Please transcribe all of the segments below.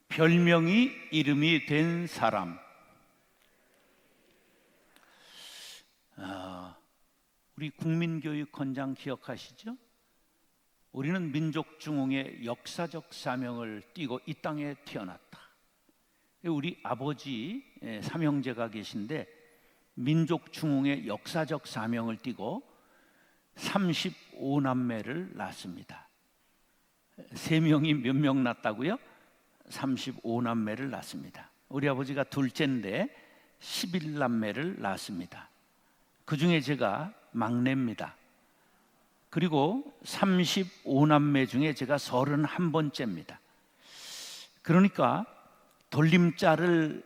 별명이 이름이 된 사람. 우리 국민교육헌장 기억하시죠? 우리는 민족중흥의 역사적 사명을 띠고 이 땅에 태어났다. 우리 아버지 삼형제가 계신데 민족중흥의 역사적 사명을 띠고 35남매를 낳았습니다. 3명이 몇 명 낳았다고요? 35남매를 낳았습니다. 우리 아버지가 둘째인데 11남매를 낳았습니다. 그 중에 제가 막내입니다. 그리고 35남매 중에 제가 31번째입니다. 그러니까 돌림자를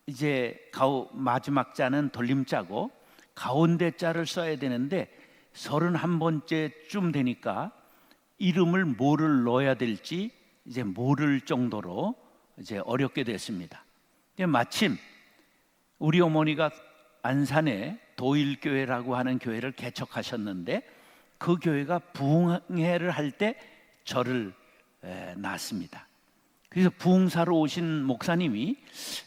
이제 마지막 자는 돌림자고 가운데 자를 써야 되는데 31번째쯤 되니까 이름을 뭐를 넣어야 될지 이제 모를 정도로 이제 어렵게 됐습니다. 마침 우리 어머니가 안산에 도일교회라고 하는 교회를 개척하셨는데 그 교회가 부흥회를 할 때 저를 낳았습니다. 그래서 부흥사로 오신 목사님이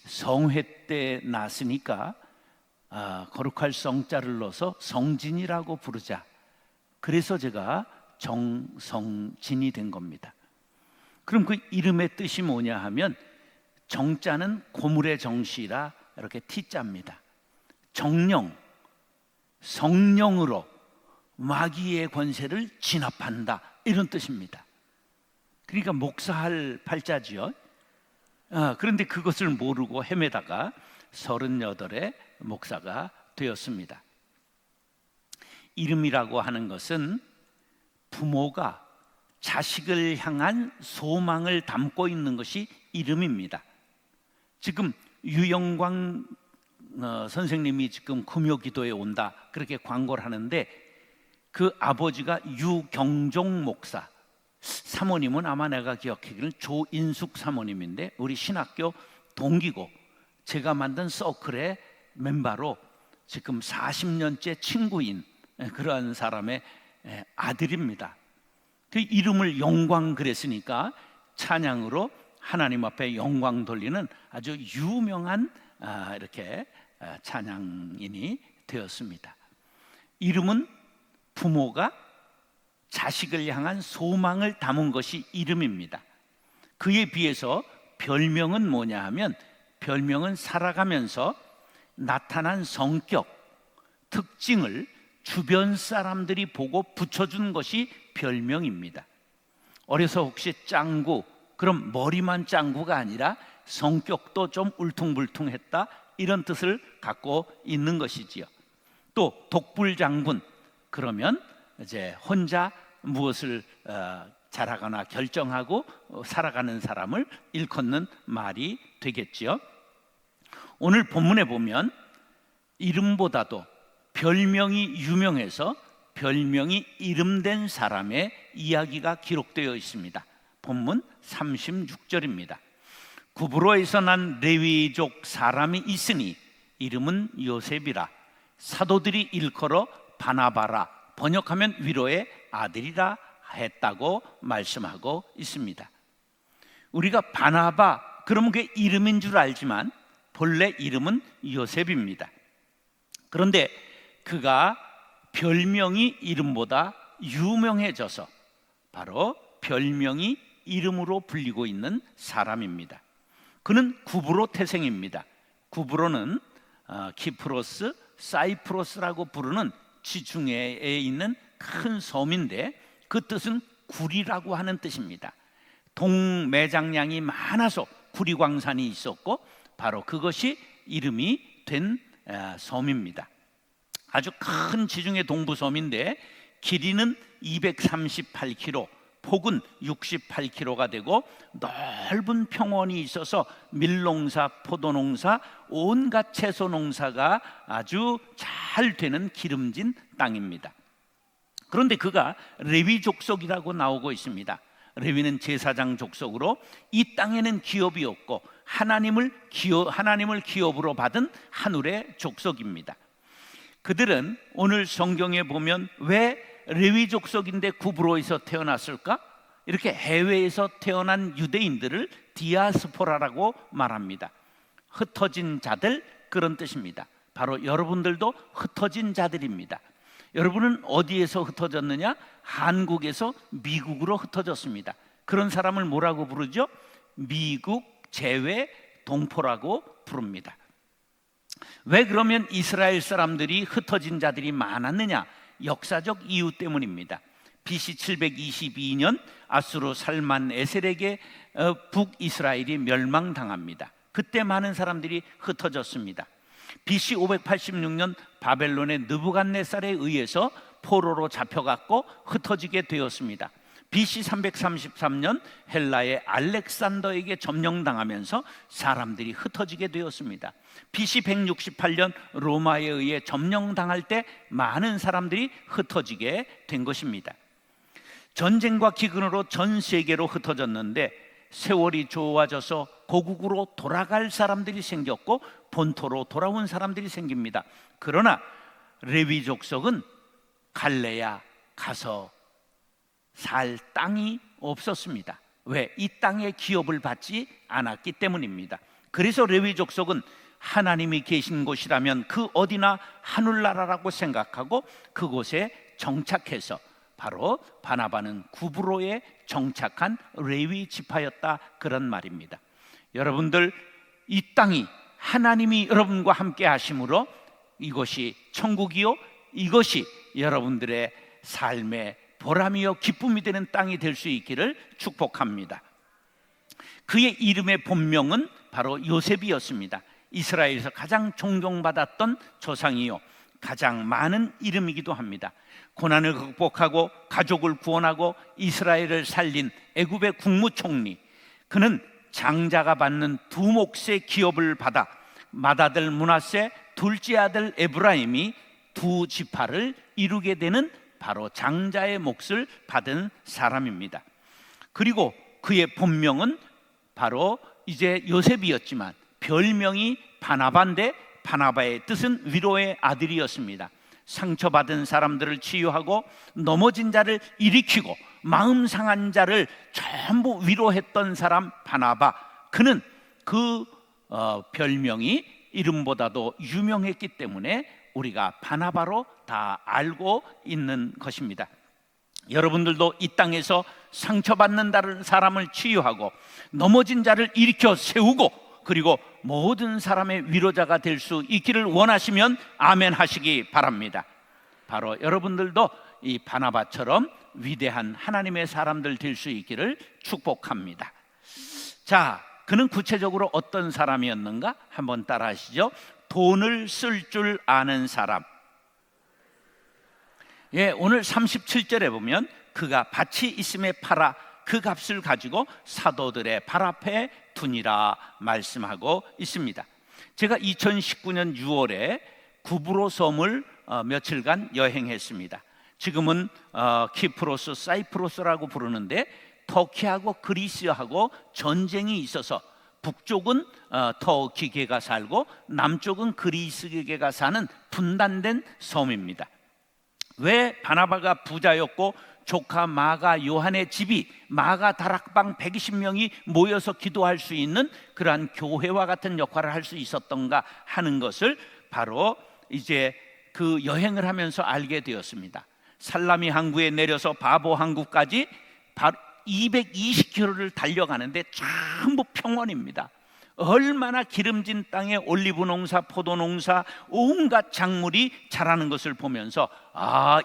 성회 때 낳았으니까 거룩할 성자를 넣어서 성진이라고 부르자. 그래서 제가 정성진이 된 겁니다. 그럼 그 이름의 뜻이 뭐냐 하면 정자는 고물의 정시라 이렇게 T자입니다. 정령, 성령으로 마귀의 권세를 진압한다 이런 뜻입니다. 그러니까 목사할 팔자지요. 그런데 그것을 모르고 헤매다가 38의 목사가 되었습니다. 이름이라고 하는 것은 부모가 자식을 향한 소망을 담고 있는 것이 이름입니다. 지금 유영광 선생님이 지금 금요기도에 온다 그렇게 광고를 하는데 그 아버지가 유경종 목사, 사모님은 아마 내가 기억하기로는 조인숙 사모님인데 우리 신학교 동기고 제가 만든 서클의 멤버로 지금 40년째 친구인 그런 사람의 아들입니다. 그 이름을 영광 그랬으니까 찬양으로 하나님 앞에 영광 돌리는 아주 유명한 이렇게 찬양인이 되었습니다. 이름은 부모가 자식을 향한 소망을 담은 것이 이름입니다. 그에 비해서 별명은 뭐냐 하면 별명은 살아가면서 나타난 성격, 특징을 주변 사람들이 보고 붙여준 것이 별명입니다. 어려서 혹시 짱구, 그럼 머리만 짱구가 아니라 성격도 좀 울퉁불퉁했다 이런 뜻을 갖고 있는 것이지요. 또 독불장군, 그러면 이제 혼자 무엇을 잘하거나 결정하고 살아가는 사람을 일컫는 말이 되겠지요. 오늘 본문에 보면 이름보다도 별명이 유명해서 별명이 이름된 사람의 이야기가 기록되어 있습니다. 본문 36절입니다. 구브로에서 난 레위족 사람이 있으니 이름은 요셉이라. 사도들이 일컬어 바나바라, 번역하면 위로의 아들이라 했다고 말씀하고 있습니다. 우리가 바나바 그러면 그게 이름인 줄 알지만 본래 이름은 요셉입니다. 그런데 그가 별명이 이름보다 유명해져서 바로 별명이 이름으로 불리고 있는 사람입니다. 그는 구브로 태생입니다. 구브로는 키프로스, 사이프러스라고 부르는 지중해에 있는 큰 섬인데 그 뜻은 구리라고 하는 뜻입니다. 동매장량이 많아서 구리광산이 있었고 바로 그것이 이름이 된 섬입니다. 아주 큰 지중해 동부섬인데 길이는 238km, 폭은 68km가 되고 넓은 평원이 있어서 밀농사, 포도농사, 온갖 채소 농사가 아주 잘 되는 기름진 땅입니다. 그런데 그가 레위 족속이라고 나오고 있습니다. 레위는 제사장 족속으로 이 땅에는 기업이 없고 하나님을 기업으로 받은 하늘의 족속입니다. 그들은 오늘 성경에 보면 왜 레위 족속인데 구브로에서 태어났을까? 이렇게 해외에서 태어난 유대인들을 디아스포라라고 말합니다. 흩어진 자들, 그런 뜻입니다. 바로 여러분들도 흩어진 자들입니다. 여러분은 어디에서 흩어졌느냐? 한국에서 미국으로 흩어졌습니다. 그런 사람을 뭐라고 부르죠? 미국 제외 동포라고 부릅니다. 왜 그러면 이스라엘 사람들이 흩어진 자들이 많았느냐? 역사적 이유 때문입니다. BC 722년 아수르 살만 에셀에게 북이스라엘이 멸망당합니다. 그때 많은 사람들이 흩어졌습니다. BC 586년 바벨론의 느부갓네살에 의해서 포로로 잡혀갔고 흩어지게 되었습니다. BC 333년 헬라의 알렉산더에게 점령당하면서 사람들이 흩어지게 되었습니다. BC 168년 로마에 의해 점령당할 때 많은 사람들이 흩어지게 된 것입니다. 전쟁과 기근으로 전 세계로 흩어졌는데 세월이 좋아져서 고국으로 돌아갈 사람들이 생겼고 본토로 돌아온 사람들이 생깁니다. 그러나 레위 족속은 갈레야 가서 살 땅이 없었습니다. 왜? 이 땅의 기업을 받지 않았기 때문입니다. 그래서 레위 족속은 하나님이 계신 곳이라면 그 어디나 하늘나라라고 생각하고 그곳에 정착해서 바로 바나바는 구브로에 정착한 레위 지파였다, 그런 말입니다. 여러분들, 이 땅이 하나님이 여러분과 함께 하심으로 이것이 천국이요, 이것이 여러분들의 삶의 보람이요 기쁨이 되는 땅이 될 수 있기를 축복합니다. 그의 이름의 본명은 바로 요셉이었습니다. 이스라엘에서 가장 존경받았던 조상이요 가장 많은 이름이기도 합니다. 고난을 극복하고 가족을 구원하고 이스라엘을 살린 애굽의 국무총리, 그는 장자가 받는 두 몫의 기업을 받아 맏아들 므낫세, 둘째 아들 에브라임이 두 지파를 이루게 되는 바로 장자의 몫을 받은 사람입니다. 그리고 그의 본명은 바로 이제 요셉이었지만 별명이 바나바인데 바나바의 뜻은 위로의 아들이었습니다. 상처받은 사람들을 치유하고 넘어진 자를 일으키고 마음 상한 자를 전부 위로했던 사람 바나바, 그는 그 별명이 이름보다도 유명했기 때문에 우리가 바나바로 다 알고 있는 것입니다. 여러분들도 이 땅에서 상처받는 사람을 치유하고 넘어진 자를 일으켜 세우고 그리고 모든 사람의 위로자가 될 수 있기를 원하시면 아멘 하시기 바랍니다. 바로 여러분들도 이 바나바처럼 위대한 하나님의 사람들 될 수 있기를 축복합니다. 자, 그는 구체적으로 어떤 사람이었는가? 한번 따라 하시죠. 돈을 쓸 줄 아는 사람. 예, 오늘 37절에 보면 그가 밭이 있음에 팔아 그 값을 가지고 사도들의 발 앞에 두니라 말씀하고 있습니다. 제가 2019년 6월에 구브로 섬을 며칠간 여행했습니다. 지금은 키프로스, 사이프러스라고 부르는데 터키하고 그리스하고 전쟁이 있어서 북쪽은 터키계가 살고 남쪽은 그리스계가 사는 분단된 섬입니다. 왜 바나바가 부자였고 조카 마가 요한의 집이 마가 다락방 120명이 모여서 기도할 수 있는 그러한 교회와 같은 역할을 할 수 있었던가 하는 것을 바로 이제 그 여행을 하면서 알게 되었습니다. 살라미 항구에 내려서 바보 항구까지 220km를 달려가는데 전부 평원입니다. 얼마나 기름진 땅에 올리브 농사, 포도 농사, 온갖 작물이 자라는 것을 보면서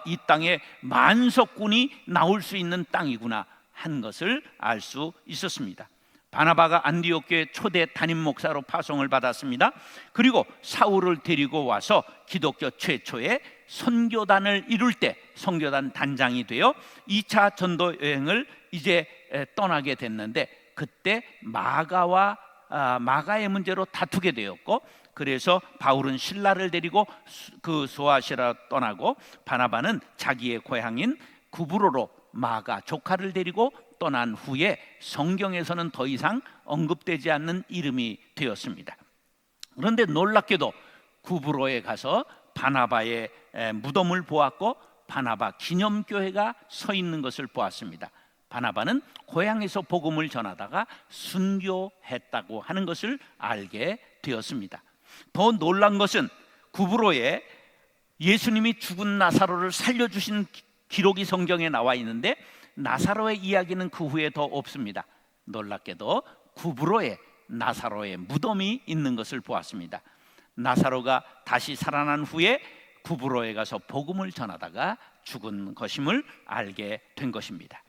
이 땅에 만석군이 나올 수 있는 땅이구나 한 것을 알 수 있었습니다. 바나바가 안디옥교회 초대 담임 목사로 파송을 받았습니다. 그리고 사울을 데리고 와서 기독교 최초의 선교단을 이룰 때 선교단 단장이 되어 2차 전도 여행을 이제 떠나게 됐는데 그때 마가의 문제로 다투게 되었고, 그래서 바울은 신라를 데리고 그 소아시라 떠나고 바나바는 자기의 고향인 구브로로 마가 조카를 데리고 떠난 후에 성경에서는 더 이상 언급되지 않는 이름이 되었습니다. 그런데 놀랍게도 구브로에 가서 바나바의 무덤을 보았고 바나바 기념교회가 서 있는 것을 보았습니다. 바나바는 고향에서 복음을 전하다가 순교했다고 하는 것을 알게 되었습니다. 더 놀란 것은 구브로에 예수님이 죽은 나사로를 살려주신 기록이 성경에 나와 있는데 나사로의 이야기는 그 후에 더 없습니다. 놀랍게도 구브로에 나사로의 무덤이 있는 것을 보았습니다. 나사로가 다시 살아난 후에 구브로에 가서 복음을 전하다가 죽은 것임을 알게 된 것입니다.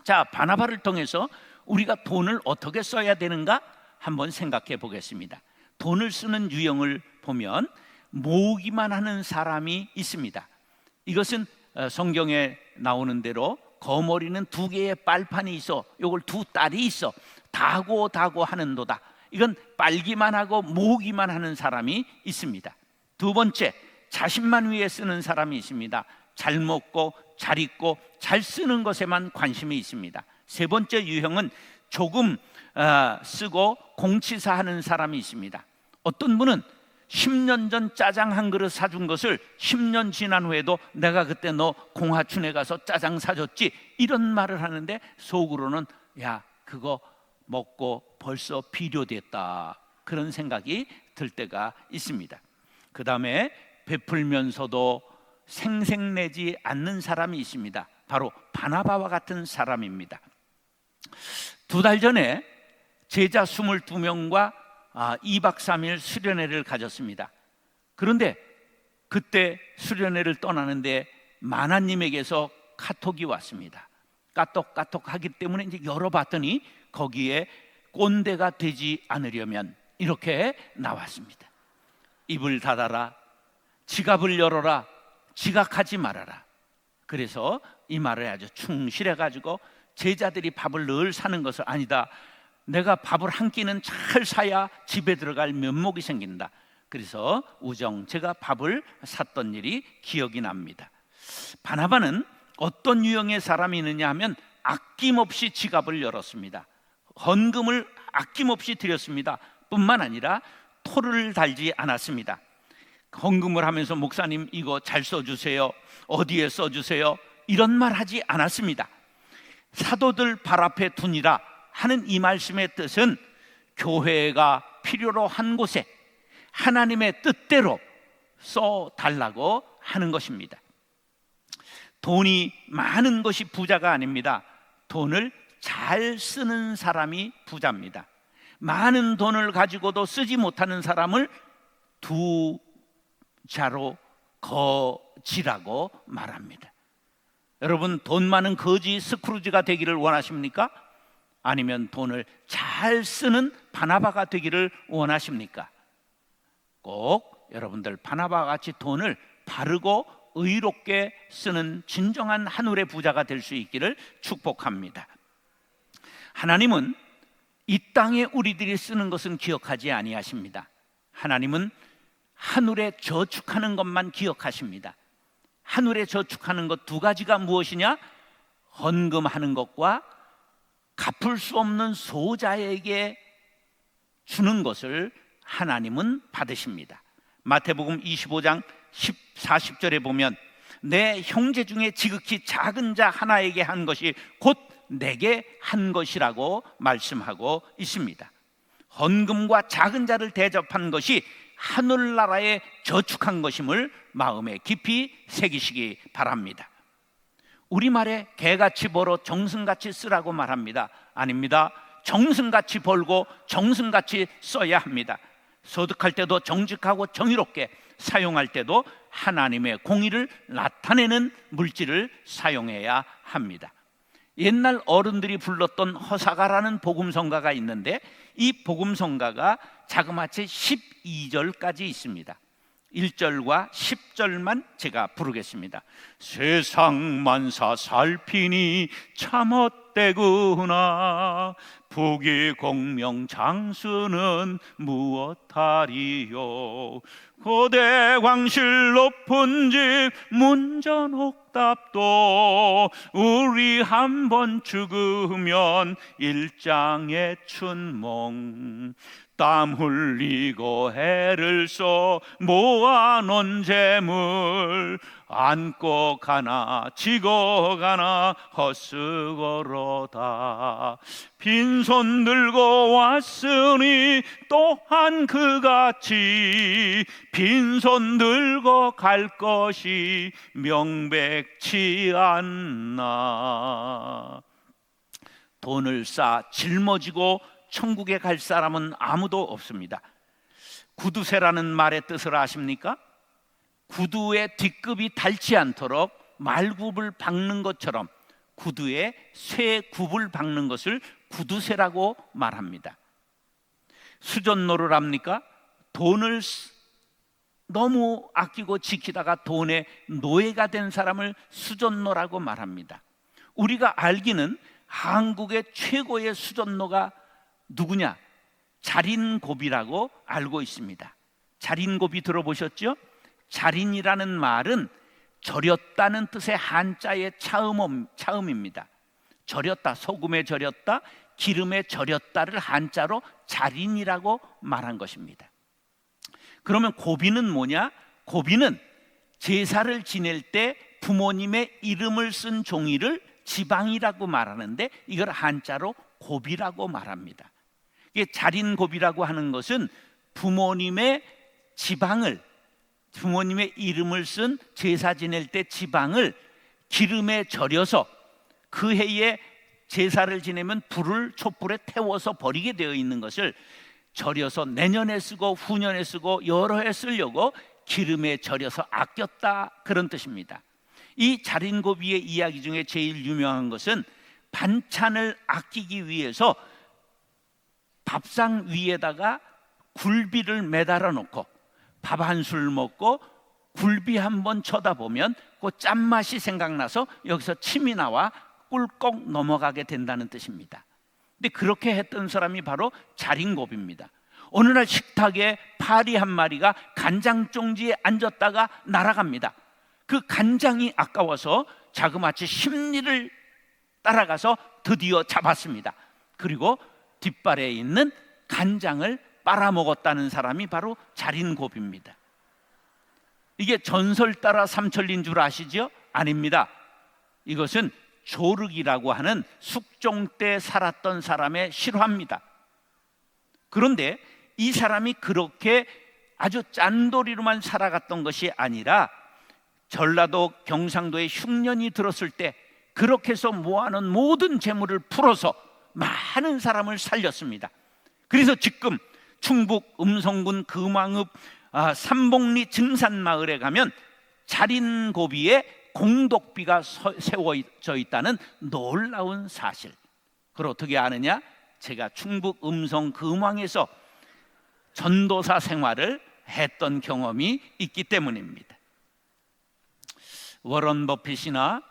자, 바나바를 통해서 우리가 돈을 어떻게 써야 되는가 한번 생각해 보겠습니다. 돈을 쓰는 유형을 보면 모으기만 하는 사람이 있습니다. 이것은 성경에 나오는 대로 거머리는 2개의 빨판이 있어 요걸 2딸이 있어 다고 하는도다. 이건 빨기만 하고 모으기만 하는 사람이 있습니다. 두 번째, 자신만 위해 쓰는 사람이 있습니다. 잘 먹고 잘 입고 잘 쓰는 것에만 관심이 있습니다. 세 번째 유형은 조금 쓰고 공치사하는 사람이 있습니다. 어떤 분은 10년 전 짜장 한 그릇 사준 것을 10년 지난 후에도 내가 그때 너 공화춘에 가서 짜장 사줬지 이런 말을 하는데 속으로는 야 그거 먹고 벌써 비료됐다 그런 생각이 들 때가 있습니다. 그 다음에 베풀면서도 생색내지 않는 사람이 있습니다. 바로 바나바와 같은 사람입니다. 2달 전에 제자 22명과 2박 3일 수련회를 가졌습니다. 그런데 그때 수련회를 떠나는데 만화님에게서 카톡이 왔습니다. 까똑 하기 때문에 이제 열어봤더니 거기에 꼰대가 되지 않으려면 이렇게 나왔습니다. 입을 닫아라, 지갑을 열어라, 지각하지 말아라. 그래서 이 말을 아주 충실해 가지고 제자들이 밥을 늘 사는 것을 아니다, 내가 밥을 한 끼는 잘 사야 집에 들어갈 면목이 생긴다. 그래서 제가 밥을 샀던 일이 기억이 납니다. 바나바는 어떤 유형의 사람이 있느냐 하면 아낌없이 지갑을 열었습니다. 헌금을 아낌없이 드렸습니다. 뿐만 아니라 토를 달지 않았습니다. 헌금을 하면서 목사님 이거 잘 써주세요, 어디에 써주세요 이런 말 하지 않았습니다. 사도들 발 앞에 두니라 하는 이 말씀의 뜻은 교회가 필요로 한 곳에 하나님의 뜻대로 써달라고 하는 것입니다. 돈이 많은 것이 부자가 아닙니다. 돈을 잘 쓰는 사람이 부자입니다. 많은 돈을 가지고도 쓰지 못하는 사람을 두자로 거지라고 말합니다. 여러분, 돈 많은 거지 스크루지가 되기를 원하십니까? 아니면 돈을 잘 쓰는 바나바가 되기를 원하십니까? 꼭 여러분들 바나바와 같이 돈을 바르고 의롭게 쓰는 진정한 하늘의 부자가 될 수 있기를 축복합니다. 하나님은 이 땅에 우리들이 쓰는 것은 기억하지 아니하십니다. 하나님은 하늘에 저축하는 것만 기억하십니다. 하늘에 저축하는 것 2가지가 무엇이냐? 헌금하는 것과 갚을 수 없는 소자에게 주는 것을 하나님은 받으십니다. 마태복음 25장 40절에 보면 내 형제 중에 지극히 작은 자 하나에게 한 것이 곧 내게 한 것이라고 말씀하고 있습니다. 헌금과 작은 자를 대접한 것이 하늘나라에 저축한 것임을 마음에 깊이 새기시기 바랍니다. 우리말에 개같이 벌어 정승같이 쓰라고 말합니다. 아닙니다. 정승같이 벌고 정승같이 써야 합니다. 소득할 때도 정직하고 정의롭게, 사용할 때도 하나님의 공의를 나타내는 물질을 사용해야 합니다. 옛날 어른들이 불렀던 허사가라는 복음성가가 있는데 이 복음성가가 자그마치 12절까지 있습니다. 1절과 10절만 제가 부르겠습니다. 세상 만사 살피니 참헛되구나. 부귀 공명 장수는 무엇하리요. 고대 왕실 높은 집 문전옥답도 우리 한번 죽으면 일장의 춘몽. 땀 흘리고 애를 써 모아놓은 재물 안고 가나 지고 가나 헛수고로다. 빈손 들고 왔으니 또한 그같이 빈손 들고 갈 것이 명백치 않나. 돈을 쌓아 짊어지고 천국에 갈 사람은 아무도 없습니다. 구두쇠라는 말의 뜻을 아십니까? 구두의 뒷급이 닳지 않도록 말굽을 박는 것처럼 구두에 쇠굽을 박는 것을 구두쇠라고 말합니다. 수전노를 합니까? 돈을 너무 아끼고 지키다가 돈의 노예가 된 사람을 수전노라고 말합니다. 우리가 알기는 한국의 최고의 수전노가 누구냐? 자린고비라고 알고 있습니다. 자린고비 들어보셨죠? 자린이라는 말은 절였다는 뜻의 한자의 차음입니다. 절였다, 소금에 절였다, 기름에 절였다를 한자로 자린이라고 말한 것입니다. 그러면 고비는 뭐냐? 고비는 제사를 지낼 때 부모님의 이름을 쓴 종이를 지방이라고 말하는데 이걸 한자로 고비라고 말합니다. 이게 자린고비라고 하는 것은 부모님의 지방을, 부모님의 이름을 쓴 제사 지낼 때 지방을 기름에 절여서 그 해에 제사를 지내면 촛불에 태워서 버리게 되어 있는 것을 절여서 내년에 쓰고 후년에 쓰고 여러 해 쓰려고 기름에 절여서 아꼈다, 그런 뜻입니다. 이 자린고비의 이야기 중에 제일 유명한 것은 반찬을 아끼기 위해서 밥상 위에다가 굴비를 매달아 놓고 밥 한 술 먹고 굴비 한번 쳐다보면 그 짠맛이 생각나서 여기서 침이 나와 꿀꺽 넘어가게 된다는 뜻입니다. 근데 그렇게 했던 사람이 바로 자린고비입니다. 어느 날 식탁에 파리 한 마리가 간장종지에 앉았다가 날아갑니다. 그 간장이 아까워서 자그마치 10리를 따라가서 드디어 잡았습니다. 그리고 뒷발에 있는 간장을 빨아먹었다는 사람이 바로 자린고비입니다. 이게 전설 따라 삼천리인 줄 아시죠? 아닙니다. 이것은 조르기라고 하는 숙종 때 살았던 사람의 실화입니다. 그런데 이 사람이 그렇게 아주 짠돌이로만 살아갔던 것이 아니라 전라도 경상도에 흉년이 들었을 때 그렇게 해서 모아놓은 모든 재물을 풀어서 많은 사람을 살렸습니다. 그래서 지금 충북 음성군 금왕읍 삼봉리 증산마을에 가면 자린고비에 공덕비가 세워져 있다는 놀라운 사실. 그걸 어떻게 아느냐? 제가 충북 음성 금왕에서 전도사 생활을 했던 경험이 있기 때문입니다. 워런 버핏이나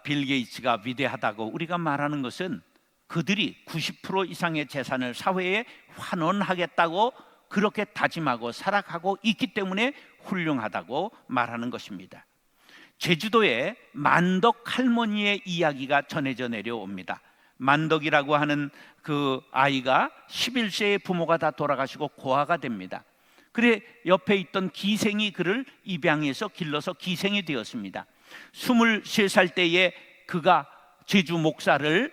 빌 게이츠가 위대하다고 우리가 말하는 것은 그들이 90% 이상의 재산을 사회에 환원하겠다고 그렇게 다짐하고 살아가고 있기 때문에 훌륭하다고 말하는 것입니다. 제주도에 만덕 할머니의 이야기가 전해져 내려옵니다. 만덕이라고 하는 그 아이가 11세에 부모가 다 돌아가시고 고아가 됩니다. 그래 옆에 있던 기생이 그를 입양해서 길러서 기생이 되었습니다. 23살 때에 그가 제주 목사를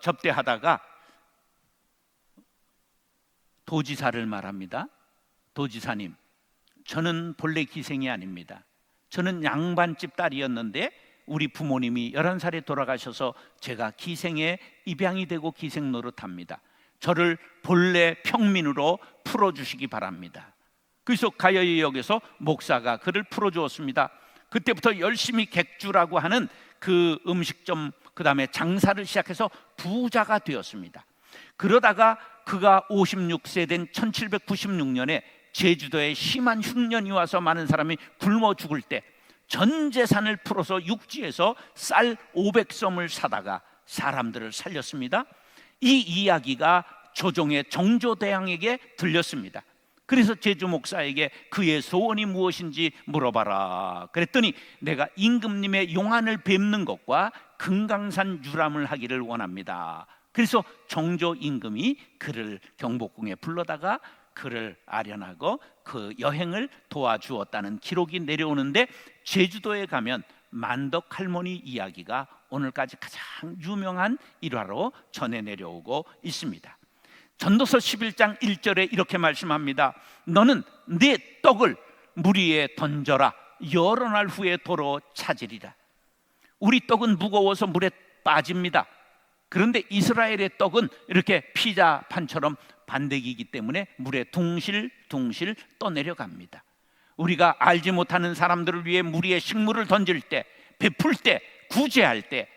접대하다가 도지사를 말합니다. 도지사님, 저는 본래 기생이 아닙니다. 저는 양반집 딸이었는데 우리 부모님이 11살에 돌아가셔서 제가 기생에 입양이 되고 기생 노릇합니다. 저를 본래 평민으로 풀어주시기 바랍니다. 그래서 가여이 역에서 목사가 그를 풀어주었습니다. 그때부터 열심히 객주라고 하는 그 음식점, 그 다음에 장사를 시작해서 부자가 되었습니다. 그러다가 그가 56세 된 1796년에 제주도에 심한 흉년이 와서 많은 사람이 굶어 죽을 때 전 재산을 풀어서 육지에서 쌀 500섬을 사다가 사람들을 살렸습니다. 이 이야기가 조정의 정조대왕에게 들렸습니다. 그래서 제주 목사에게 그의 소원이 무엇인지 물어봐라. 그랬더니 내가 임금님의 용안을 뵙는 것과 금강산 유람을 하기를 원합니다. 그래서 정조 임금이 그를 경복궁에 불러다가 그를 아련하고 그 여행을 도와주었다는 기록이 내려오는데, 제주도에 가면 만덕 할머니 이야기가 오늘까지 가장 유명한 일화로 전해 내려오고 있습니다. 전도서 11장 1절에 이렇게 말씀합니다. 너는 네 떡을 물 위에 던져라. 여러 날 후에 도로 찾으리라. 우리 떡은 무거워서 물에 빠집니다. 그런데 이스라엘의 떡은 이렇게 피자판처럼 반대기이기 때문에 물에 둥실둥실 떠내려갑니다. 우리가 알지 못하는 사람들을 위해 물 위에 식물을 던질 때, 베풀 때, 구제할 때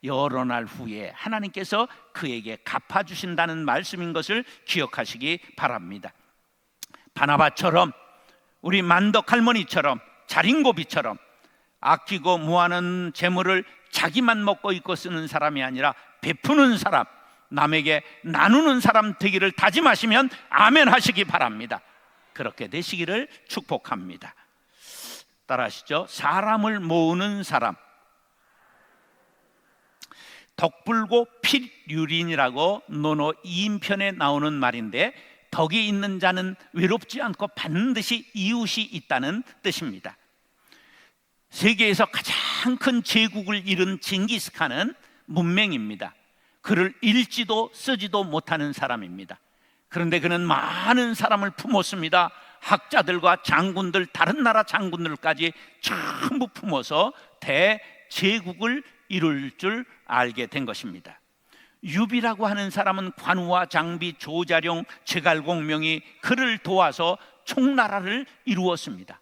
여러 날 후에 하나님께서 그에게 갚아주신다는 말씀인 것을 기억하시기 바랍니다. 바나바처럼, 우리 만덕 할머니처럼, 자린고비처럼 아끼고 무하는 재물을 자기만 먹고 있고 쓰는 사람이 아니라 베푸는 사람, 남에게 나누는 사람 되기를 다짐하시면 아멘 하시기 바랍니다. 그렇게 되시기를 축복합니다. 따라하시죠. 사람을 모으는 사람. 덕불고 필유린이라고 논어 2인편에 나오는 말인데, 덕이 있는 자는 외롭지 않고 반드시 이웃이 있다는 뜻입니다. 세계에서 가장 큰 제국을 이룬 징기스칸은 문맹입니다. 글을 읽지도 쓰지도 못하는 사람입니다. 그런데 그는 많은 사람을 품었습니다. 학자들과 장군들, 다른 나라 장군들까지 전부 품어서 대제국을 이룰 줄 알게 된 것입니다. 유비라고 하는 사람은 관우와 장비, 조자룡, 제갈공명이 그를 도와서 총나라를 이루었습니다.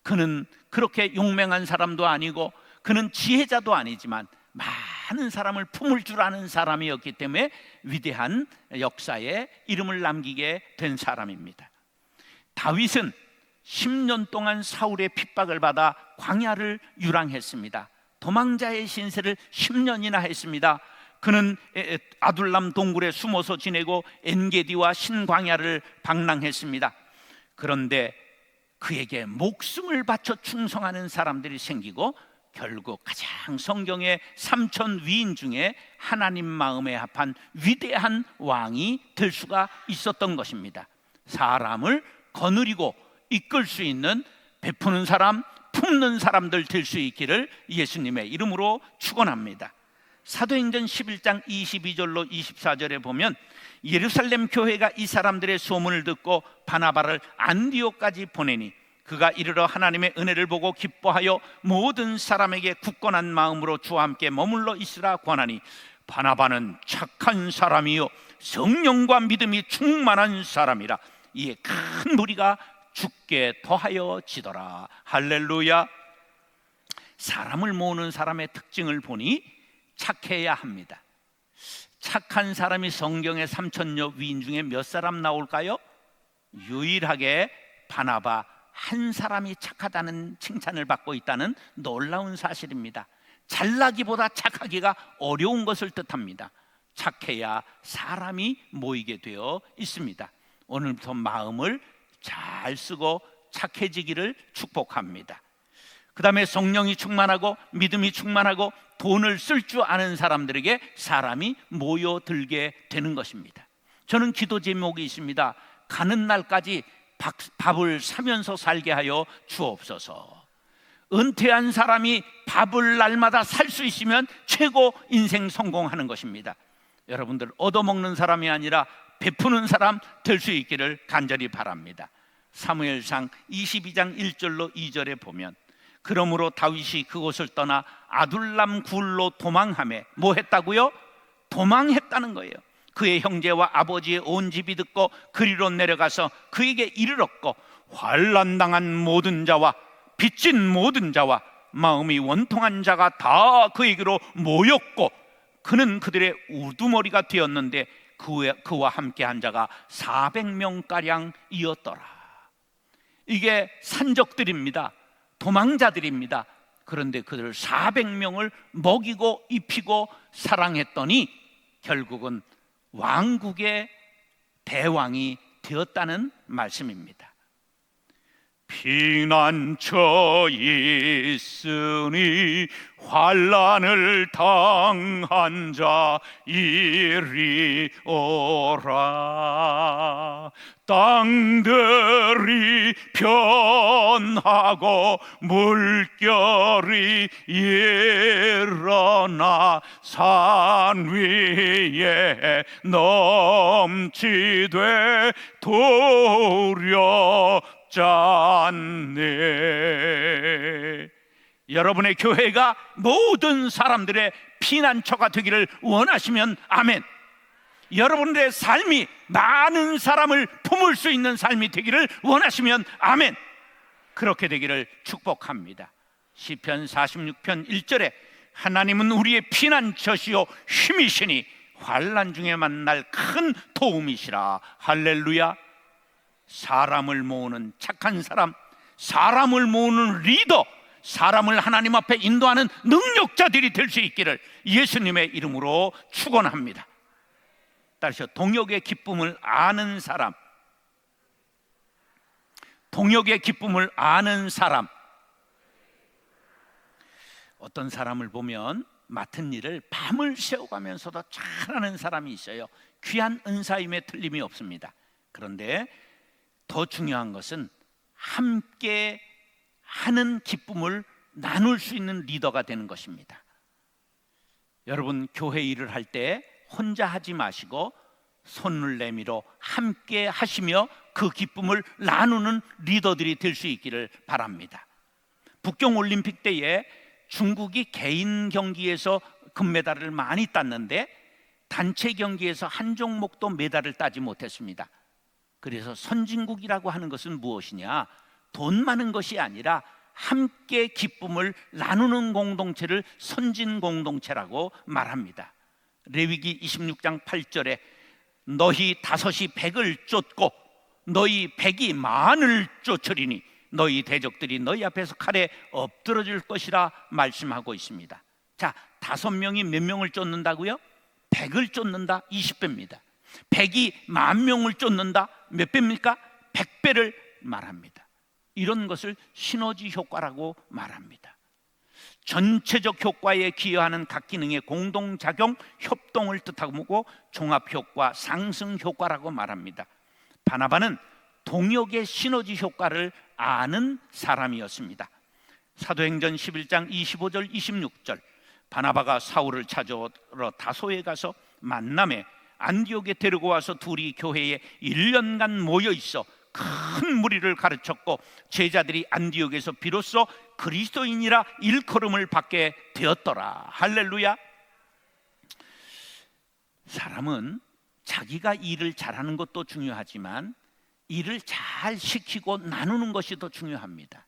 그는 그렇게 용맹한 사람도 아니고, 그는 지혜자도 아니지만 많은 사람을 품을 줄 아는 사람이었기 때문에 위대한 역사에 이름을 남기게 된 사람입니다. 다윗은 10년 동안 사울의 핍박을 받아 광야를 유랑했습니다. 도망자의 신세를 10년이나 했습니다. 그는 아둘람 동굴에 숨어서 지내고 엔게디와 신광야를 방랑했습니다. 그런데 그에게 목숨을 바쳐 충성하는 사람들이 생기고, 결국 가장 성경의 3천 위인 중에 하나님 마음에 합한 위대한 왕이 될 수가 있었던 것입니다. 사람을 거느리고 이끌 수 있는, 베푸는 사람, 품는 사람들 될 수 있기를 예수님의 이름으로 축원합니다. 사도행전 11장 22절로 24절에 보면, 예루살렘 교회가 이 사람들의 소문을 듣고 바나바를 안디옥까지 보내니 그가 이르러 하나님의 은혜를 보고 기뻐하여 모든 사람에게 굳건한 마음으로 주와 함께 머물러 있으라 권하니, 바나바는 착한 사람이요 성령과 믿음이 충만한 사람이라. 이에 큰 무리가 죽게 더하여 지더라. 할렐루야. 사람을 모으는 사람의 특징을 보니 착해야 합니다. 착한 사람이 성경의 3천여 위인 중에 몇 사람 나올까요? 유일하게 바나바 한 사람이 착하다는 칭찬을 받고 있다는 놀라운 사실입니다. 잘나기보다 착하기가 어려운 것을 뜻합니다. 착해야 사람이 모이게 되어 있습니다. 오늘부터 마음을 잘 쓰고 착해지기를 축복합니다. 그 다음에 성령이 충만하고 믿음이 충만하고 돈을 쓸 줄 아는 사람들에게 사람이 모여들게 되는 것입니다. 저는 기도 제목이 있습니다. 가는 날까지 밥을 사면서 살게 하여 주옵소서. 은퇴한 사람이 밥을 날마다 살 수 있으면 최고 인생 성공하는 것입니다. 여러분들 얻어먹는 사람이 아니라 베푸는 사람 될 수 있기를 간절히 바랍니다. 사무엘상 22장 1절로 2절에 보면, 그러므로 다윗이 그곳을 떠나 아둘람 굴로 도망하며 뭐 했다고요? 도망했다는 거예요. 그의 형제와 아버지의 온 집이 듣고 그리로 내려가서 그에게 이르렀고, 환난당한 모든 자와 빚진 모든 자와 마음이 원통한 자가 다 그에게로 모였고, 그는 그들의 우두머리가 되었는데 그와 함께한 자가 400명가량이었더라. 이게 산적들입니다. 도망자들입니다. 그런데 그들 400명을 먹이고 입히고 사랑했더니 결국은 왕국의 대왕이 되었다는 말씀입니다. 피난처 있으니 환난을 당한 자 이리 오라. 땅들이 변하고 물결이 일어나 산 위에 넘치되 두렵지 않네. 여러분의 교회가 모든 사람들의 피난처가 되기를 원하시면 아멘. 여러분들의 삶이 많은 사람을 품을 수 있는 삶이 되기를 원하시면 아멘. 그렇게 되기를 축복합니다. 시편 46편 1절에 하나님은 우리의 피난처시요 힘이시니 환난 중에 만날 큰 도움이시라. 할렐루야. 사람을 모으는 착한 사람, 사람을 모으는 리더, 사람을 하나님 앞에 인도하는 능력자들이 될 수 있기를 예수님의 이름으로 축원합니다. 따라서 동역의 기쁨을 아는 사람, 동역의 기쁨을 아는 사람. 어떤 사람을 보면 맡은 일을 밤을 새워가면서도 잘하는 사람이 있어요. 귀한 은사임에 틀림이 없습니다. 그런데 더 중요한 것은 함께 하는 기쁨을 나눌 수 있는 리더가 되는 것입니다. 여러분, 교회 일을 할 때 혼자 하지 마시고 손을 내밀어 함께 하시며 그 기쁨을 나누는 리더들이 될 수 있기를 바랍니다. 북경 올림픽 때에 중국이 개인 경기에서 금메달을 많이 땄는데 단체 경기에서 한 종목도 메달을 따지 못했습니다. 그래서 선진국이라고 하는 것은 무엇이냐? 돈 많은 것이 아니라 함께 기쁨을 나누는 공동체를 선진 공동체라고 말합니다. 레위기 26장 8절에 너희 다섯이 백을 쫓고 너희 백이 만을 쫓으리니 너희 대적들이 너희 앞에서 칼에 엎드러질 것이라 말씀하고 있습니다. 자, 5명이 몇 명을 쫓는다고요? 100을 쫓는다, 20배입니다. 100이 10,000명을 쫓는다, 몇 배입니까? 100배를 말합니다. 이런 것을 시너지 효과라고 말합니다. 전체적 효과에 기여하는 각 기능의 공동작용, 협동을 뜻하고 종합효과, 상승효과라고 말합니다. 바나바는 동역의 시너지 효과를 아는 사람이었습니다. 사도행전 11장 25절 26절 바나바가 사울을 찾으러 다소에 가서 만남에 안디옥에 데리고 와서 둘이 교회에 1년간 모여 있어 큰 무리를 가르쳤고 제자들이 안디옥에서 비로소 그리스도인이라 일컬음을 받게 되었더라. 할렐루야. 사람은 자기가 일을 잘하는 것도 중요하지만 일을 잘 시키고 나누는 것이 더 중요합니다.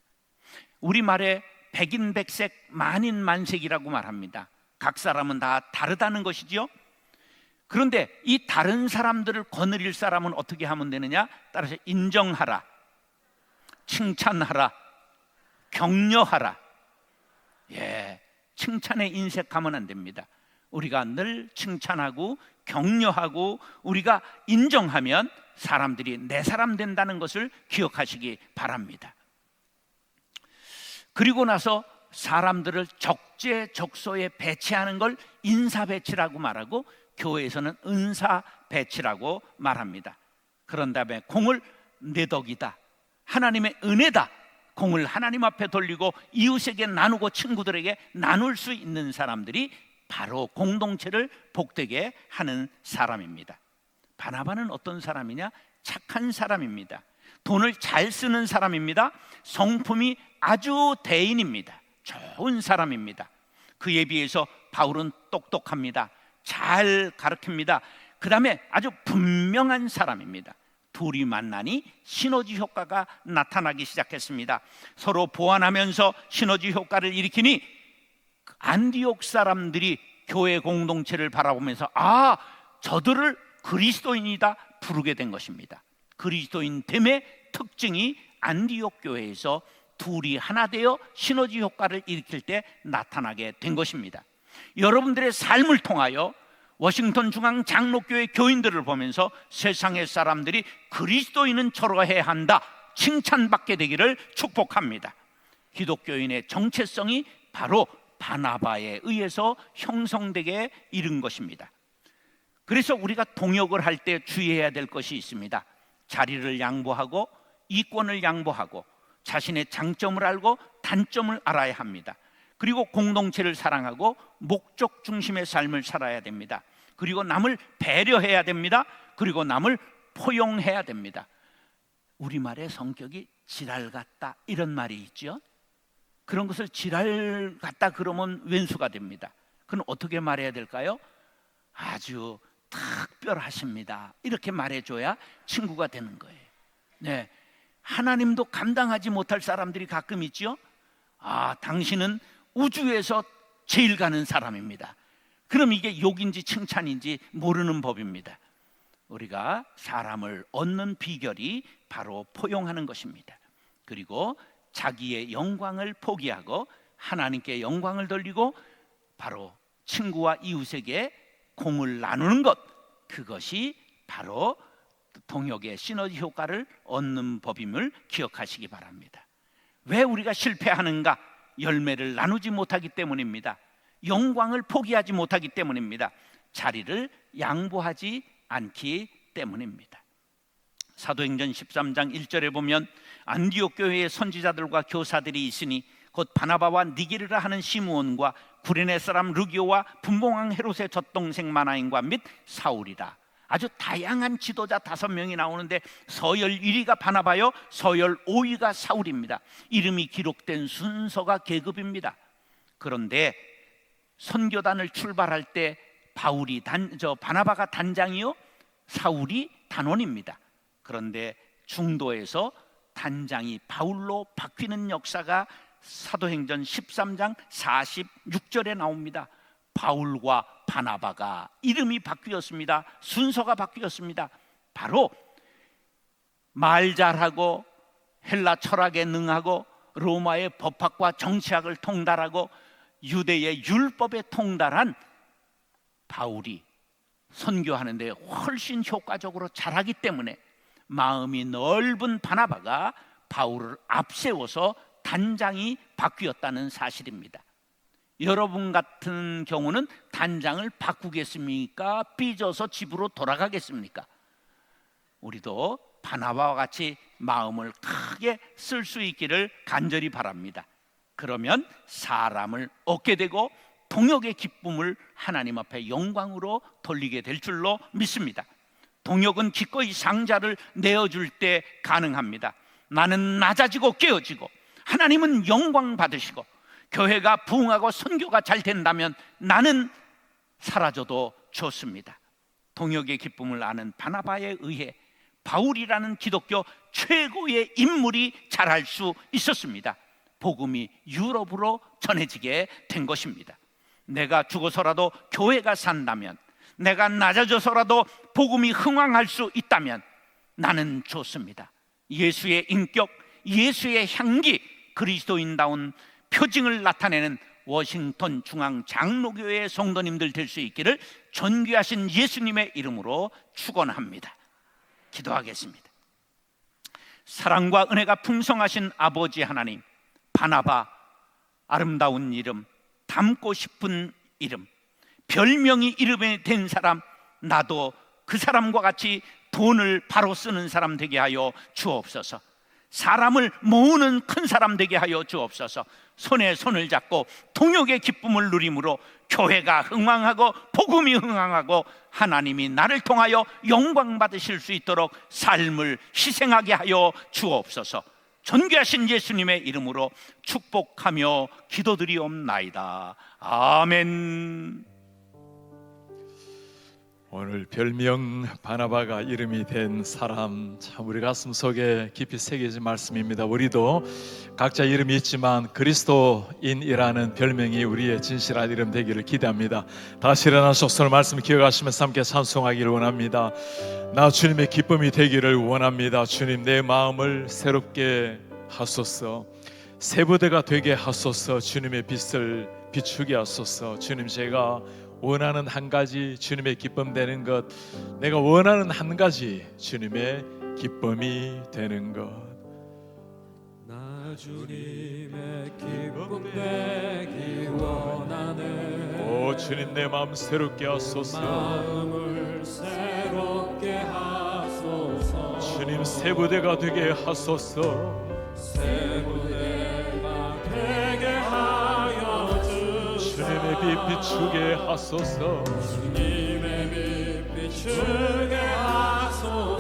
우리말에 백인백색 만인만색이라고 말합니다. 각 사람은 다 다르다는 것이지요. 그런데 이 다른 사람들을 거느릴 사람은 어떻게 하면 되느냐? 따라서 인정하라, 칭찬하라, 격려하라. 칭찬에 인색하면 안 됩니다. 우리가 늘 칭찬하고 격려하고 우리가 인정하면 사람들이 내 사람 된다는 것을 기억하시기 바랍니다. 그리고 나서 사람들을 적재적소에 배치하는 걸 인사배치라고 말하고 교회에서는 은사배치라고 말합니다. 그런 다음에 공을 내 덕이다, 하나님의 은혜다, 공을 하나님 앞에 돌리고 이웃에게 나누고 친구들에게 나눌 수 있는 사람들이 바로 공동체를 복되게 하는 사람입니다. 바나바는 어떤 사람이냐? 착한 사람입니다. 돈을 잘 쓰는 사람입니다. 성품이 아주 대인입니다. 좋은 사람입니다. 그에 비해서 바울은 똑똑합니다. 잘 가르칩니다. 그 다음에 아주 분명한 사람입니다. 둘이 만나니 시너지 효과가 나타나기 시작했습니다. 서로 보완하면서 시너지 효과를 일으키니 안디옥 사람들이 교회 공동체를 바라보면서 저들을 그리스도인이다 부르게 된 것입니다. 그리스도인됨의 특징이 안디옥 교회에서 둘이 하나 되어 시너지 효과를 일으킬 때 나타나게 된 것입니다. 여러분들의 삶을 통하여 워싱턴 중앙 장로교회 교인들을 보면서 세상의 사람들이 그리스도인은 저러해야 한다 칭찬받게 되기를 축복합니다. 기독교인의 정체성이 바로 바나바에 의해서 형성되게 이른 것입니다. 그래서 우리가 동역을 할 때 주의해야 될 것이 있습니다. 자리를 양보하고 이권을 양보하고 자신의 장점을 알고 단점을 알아야 합니다. 그리고 공동체를 사랑하고 목적 중심의 삶을 살아야 됩니다. 그리고 남을 배려해야 됩니다. 그리고 남을 포용해야 됩니다. 우리말의 성격이 지랄 같다 이런 말이 있죠. 그런 것을 지랄 같다 그러면 왼수가 됩니다. 그럼 어떻게 말해야 될까요? 아주 특별하십니다 이렇게 말해줘야 친구가 되는 거예요. 네, 하나님도 감당하지 못할 사람들이 가끔 있죠. 당신은 우주에서 제일 가는 사람입니다. 그럼 이게 욕인지 칭찬인지 모르는 법입니다. 우리가 사람을 얻는 비결이 바로 포용하는 것입니다. 그리고 자기의 영광을 포기하고 하나님께 영광을 돌리고 바로 친구와 이웃에게 공을 나누는 것, 그것이 바로 동역의 시너지 효과를 얻는 법임을 기억하시기 바랍니다. 왜 우리가 실패하는가? 열매를 나누지 못하기 때문입니다. 영광을 포기하지 못하기 때문입니다. 자리를 양보하지 않기 때문입니다. 사도행전 13장 1절에 보면 안디옥 교회의 선지자들과 교사들이 있으니 곧 바나바와 니게르라 하는 시므온과 구레네 사람 르기오와 분봉왕 헤롯의 젖동생 마나인과 및 사울이라. 아주 다양한 지도자 5명이 나오는데 서열 1위가 바나바요, 서열 5위가 사울입니다. 이름이 기록된 순서가 계급입니다. 그런데 선교단을 출발할 때 바나바가 단장이요, 사울이 단원입니다. 그런데 중도에서 단장이 바울로 바뀌는 역사가 사도행전 13장 46절에 나옵니다. 바울과 바나바가 이름이 바뀌었습니다. 순서가 바뀌었습니다. 바로 말 잘하고 헬라 철학에 능하고 로마의 법학과 정치학을 통달하고 유대의 율법에 통달한 바울이 선교하는 데 훨씬 효과적으로 잘하기 때문에 마음이 넓은 바나바가 바울을 앞세워서 단장이 바뀌었다는 사실입니다. 여러분 같은 경우는 단장을 바꾸겠습니까? 삐져서 집으로 돌아가겠습니까? 우리도 바나바와 같이 마음을 크게 쓸 수 있기를 간절히 바랍니다. 그러면 사람을 얻게 되고 동역의 기쁨을 하나님 앞에 영광으로 돌리게 될 줄로 믿습니다. 동역은 기꺼이 상자를 내어줄 때 가능합니다. 나는 낮아지고 깨어지고 하나님은 영광 받으시고 교회가 부흥하고 선교가 잘 된다면 나는 사라져도 좋습니다. 동역의 기쁨을 아는 바나바에 의해 바울이라는 기독교 최고의 인물이 자랄 수 있었습니다. 복음이 유럽으로 전해지게 된 것입니다. 내가 죽어서라도 교회가 산다면, 내가 낮아져서라도 복음이 흥왕할 수 있다면 나는 좋습니다. 예수의 인격, 예수의 향기, 그리스도인다운 표징을 나타내는 워싱턴 중앙 장로교회 성도님들 될 수 있기를 존귀하신 예수님의 이름으로 축원합니다. 기도하겠습니다. 사랑과 은혜가 풍성하신 아버지 하나님, 바나바, 아름다운 이름, 닮고 싶은 이름, 별명이 이름에 된 사람, 나도 그 사람과 같이 돈을 바로 쓰는 사람 되게 하여 주옵소서. 사람을 모으는 큰 사람 되게 하여 주옵소서. 손에 손을 잡고 동역의 기쁨을 누림으로 교회가 흥왕하고 복음이 흥왕하고 하나님이 나를 통하여 영광 받으실 수 있도록 삶을 희생하게 하여 주옵소서. 존귀하신 예수님의 이름으로 축복하며 기도드리옵나이다. 아멘. 오늘 별명 바나바가 이름이 된 사람, 참 우리 가슴 속에 깊이 새겨진 말씀입니다. 우리도 각자 이름이 있지만 그리스도인이라는 별명이 우리의 진실한 이름 되기를 기대합니다. 다시 일어나셔서 오늘 말씀 기억하시면서 함께 찬송하기를 원합니다. 나 주님의 기쁨이 되기를 원합니다. 주님, 내 마음을 새롭게 하소서. 새 부대가 되게 하소서. 주님의 빛을 비추게 하소서. 주님, 제가 원하는 한 가지 주님의 기쁨 되는 것, 내가 원하는 한 가지 주님의 기쁨이 되는 것. 나 주님의 기쁨 되기 원하네. 오 주님, 내 마음 새롭게 하소서. 마음을 새롭게 하소서. 주님 새 부대가 되게 하소서. 새 부대가 되게 하여 주님의 빛 비추게 하소서. 주님의 빛 비추게 하소서.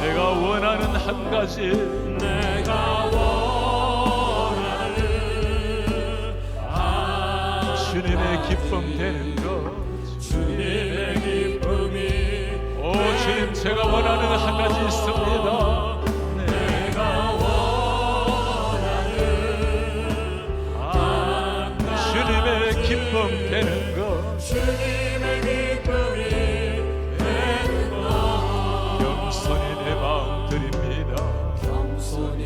내가 원하는 한 가지, 내가 원하는 주님의 기쁨 되는 것. 주님의 기쁨이 오 주님, 제가 원하는 한 가지 있습니다. 내가 원하는 주님의 기쁨 되는 것. 주님의 기쁨이 되는 것. 겸손히 내 마음 드립니다. 겸손히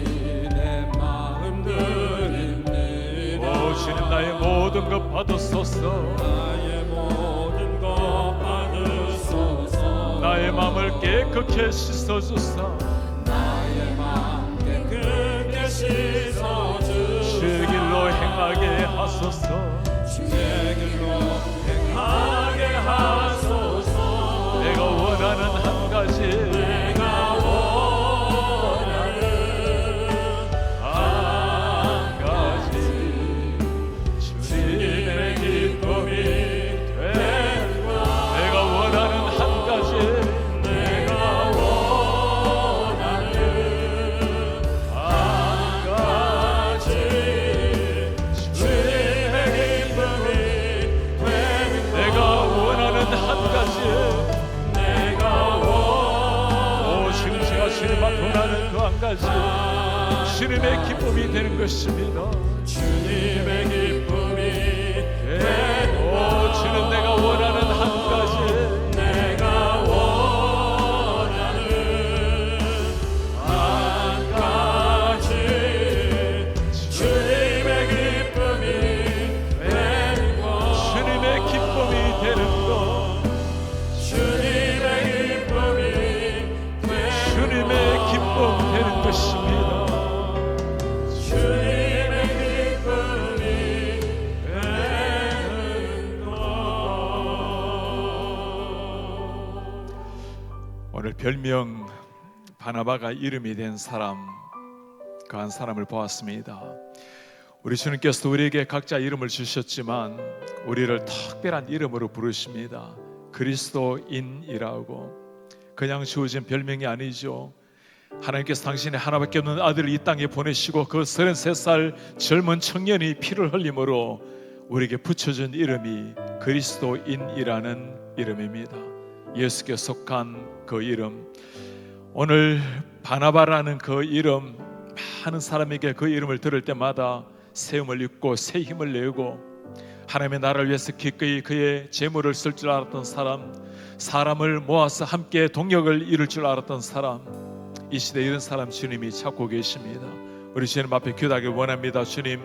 내 마음 드립니다. 오 주님, 나의 모든 것 받으소서. 나의 모든 것 받으소서. 나의 마음을 깨끗게 씻어주사. 나의 마음 깨끗게 씻어주소서. 주의 길로 행하게 하소서. 주의 길로 행하게 하소서. 내가 원하는 한 가지, 내가 원하는 한 가지, 주님의 기쁨이 되는 것. 내가 원하는 한 가지, 내가 원하는 한 가지, 주님의 기쁨이 되는 것. 내가 원하는 한 가지. 내가 오 지금 제가 주님 앞에 원하는 그 한 가지, 주님의 기쁨이 되는 것입니다. 주님의 기쁨이 오 주님, 내가 원하는 한 가지, 내가 원하는 한 가지. 주님의 기쁨이 되는 것. 주님의 기쁨이 되는 것. 주님의 기쁨이 되는 주님의 기쁨 되는 것입니다. 주님의 기쁨이 되는 것. 오늘 별명 바나바가 이름이 된 사람, 그 한 사람을 보았습니다. 우리 주님께서 우리에게 각자 이름을 주셨지만 우리를 특별한 이름으로 부르십니다. 그리스도인이라고. 그냥 주어진 별명이 아니죠. 하나님께서 당신의 하나밖에 없는 아들을 이 땅에 보내시고 그 33살 젊은 청년이 피를 흘림으로 우리에게 붙여준 이름이 그리스도인이라는 이름입니다. 예수께 속한 그 이름. 오늘 바나바라는 그 이름, 많은 사람에게 그 이름을 들을 때마다 세움을 입고 새 힘을 내고 하나님의 나라를 위해서 기꺼이 그의 재물을 쓸 줄 알았던 사람, 사람을 모아서 함께 동력을 이룰 줄 알았던 사람, 이 시대에 이런 사람 주님이 찾고 계십니다. 우리 주님 앞에 기도하길 원합니다. 주님,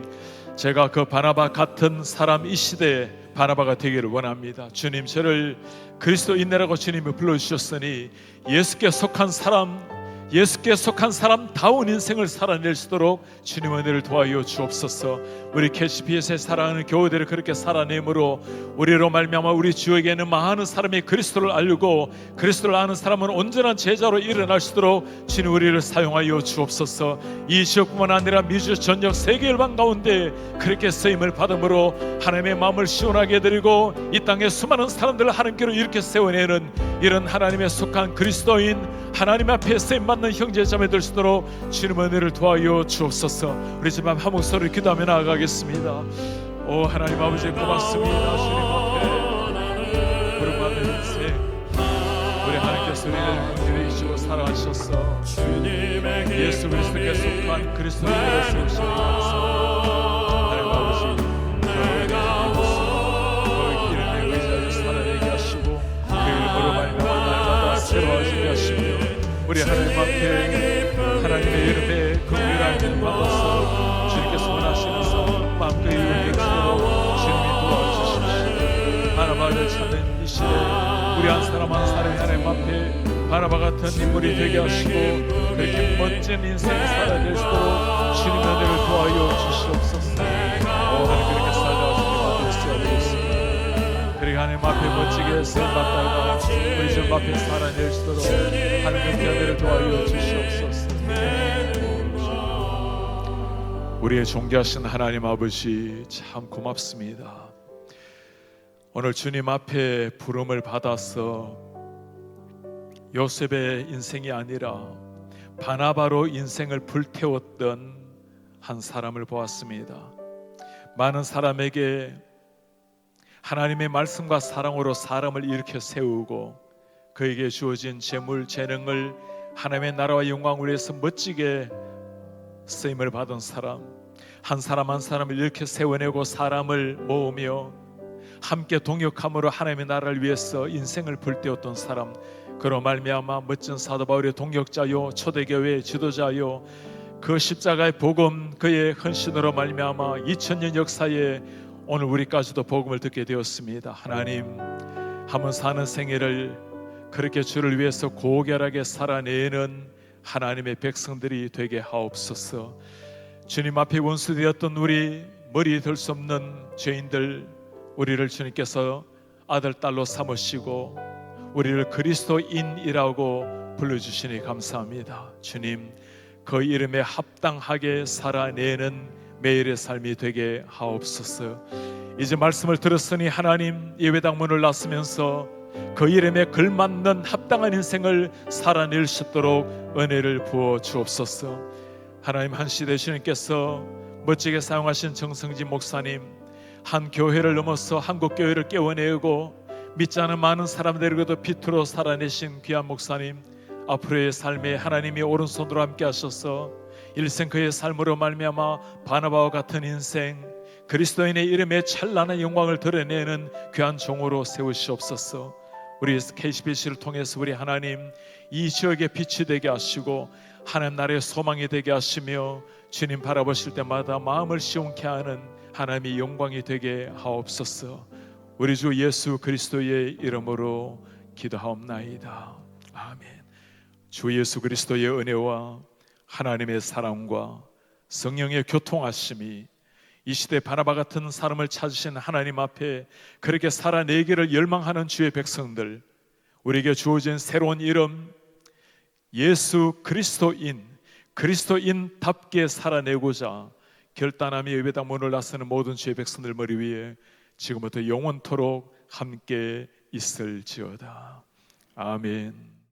제가 그 바나바 같은 사람, 이 시대에 바나바가 되기를 원합니다. 주님, 저를 그리스도인이라고 주님이 불러주셨으니 예수께 속한 사람, 예수께 속한 사람다운 인생을 살아낼 수 있도록 주님 은혜를 도와여 주옵소서. 우리 캐시피에서의 사랑하는 교우들을 그렇게 살아내므로 우리로 말미암아 우리 주에게는 많은 사람이 그리스도를 알고 그리스도를 아는 사람은 온전한 제자로 일어날 수 있도록 주님 우리를 사용하여 주옵소서. 이 지역뿐만 아니라 미주 전역 세계 열방 가운데 그렇게 쓰임을 받음으로 하나님의 마음을 시원하게 드리고 이 땅에 수많은 사람들을 하나님께로 이렇게 세워내는 이런 하나님의 속한 그리스도인, 하나님 앞에 쓰임받는 형제자매들 수 있도록 주님 은혜를 도와여 주옵소서. 우리 집 앞 한 목소리를 기도하며 나아가겠습니다. 오 하나님 아버지 고맙습니다. 주님 앞에 부름받는 인생, 우리 하나님께서 우리를 긍휼히 주시고 사랑하셨어. 예수 그리스도께 속한 그리스도인으로 세우시기 감사합니다. 하나님 아버지, 그 이름에 의지하여 살아내게 하시고 그 이름으로 말미암아 날마다 새로워지게 하시며 우리 하나님 앞에 하나님의 이름에 긍휼한 일 받아서 주님께서 원하시는 삶 마음껏 이루게 주도록 주님이 도와주십시오. 바나바를 찾는 이 시대 우리 한 사람 한 사람이 하나님 앞에 바나바 같은 인물이 되게 하시고 그렇게 멋진 인생 살아낼 수 있도록 주님의 은혜를 도와여 주시옵소서. 하나님 그렇게 살아가시니 받으셔야 되겠습니다. 그리고 하나님 앞에 멋지게 쓰임받다가 우리 주 앞에 살아낼 수 있도록 하나님의 은혜를 도와여 주시옵소서. 우리의 존귀하신 하나님 아버지 참 고맙습니다. 오늘 주님 앞에 부름을 받아서 요셉의 인생이 아니라 바나바로 인생을 불태웠던 한 사람을 보았습니다. 많은 사람에게 하나님의 말씀과 사랑으로 사람을 일으켜 세우고 그에게 주어진 재물, 재능을 하나님의 나라와 영광을 위해서 멋지게 쓰임을 받은 사람, 한 사람 한 사람을 이렇게 세워내고 사람을 모으며 함께 동역함으로 하나님의 나라를 위해서 인생을 불태웠던 사람, 그로 말미암아 멋진 사도 바울의 동역자요 초대교회의 지도자요 그 십자가의 복음, 그의 헌신으로 말미암아 2000년 역사에 오늘 우리까지도 복음을 듣게 되었습니다. 하나님, 한번 사는 생애를 그렇게 주를 위해서 고결하게 살아내는 하나님의 백성들이 되게 하옵소서. 주님 앞에 원수되었던 우리 머리 들 수 없는 죄인들, 우리를 주님께서 아들 딸로 삼으시고 우리를 그리스도인이라고 불러주시니 감사합니다. 주님, 그 이름에 합당하게 살아내는 매일의 삶이 되게 하옵소서. 이제 말씀을 들었으니 하나님, 예배당문을 나서면서 그 이름에 걸맞는 합당한 인생을 살아낼 수 있도록 은혜를 부어 주옵소서. 하나님, 한 시대 주님께서 멋지게 사용하신 정성진 목사님, 한 교회를 넘어서 한국 교회를 깨워내고 믿지 않은 많은 사람들에게도 빛으로 살아내신 귀한 목사님, 앞으로의 삶에 하나님이 오른손으로 함께 하셔서 일생 그의 삶으로 말미암아 바나바와 같은 인생, 그리스도인의 이름에 찬란한 영광을 드러내는 귀한 종으로 세우시옵소서. 우리 KCBC를 통해서 우리 하나님, 이 지역에 빛이 되게 하시고 하나님 나라의 소망이 되게 하시며 주님 바라보실 때마다 마음을 시원케 하는 하나님의 영광이 되게 하옵소서. 우리 주 예수 그리스도의 이름으로 기도하옵나이다. 아멘. 주 예수 그리스도의 은혜와 하나님의 사랑과 성령의 교통하심이 이 시대 바나바 같은 사람을 찾으신 하나님 앞에 그렇게 살아내기를 열망하는 주의 백성들, 우리에게 주어진 새로운 이름 예수 그리스도인, 그리스도인답게 살아내고자 결단하며 예배당 문을 나서는 모든 주의 백성들 머리 위에 지금부터 영원토록 함께 있을지어다. 아멘.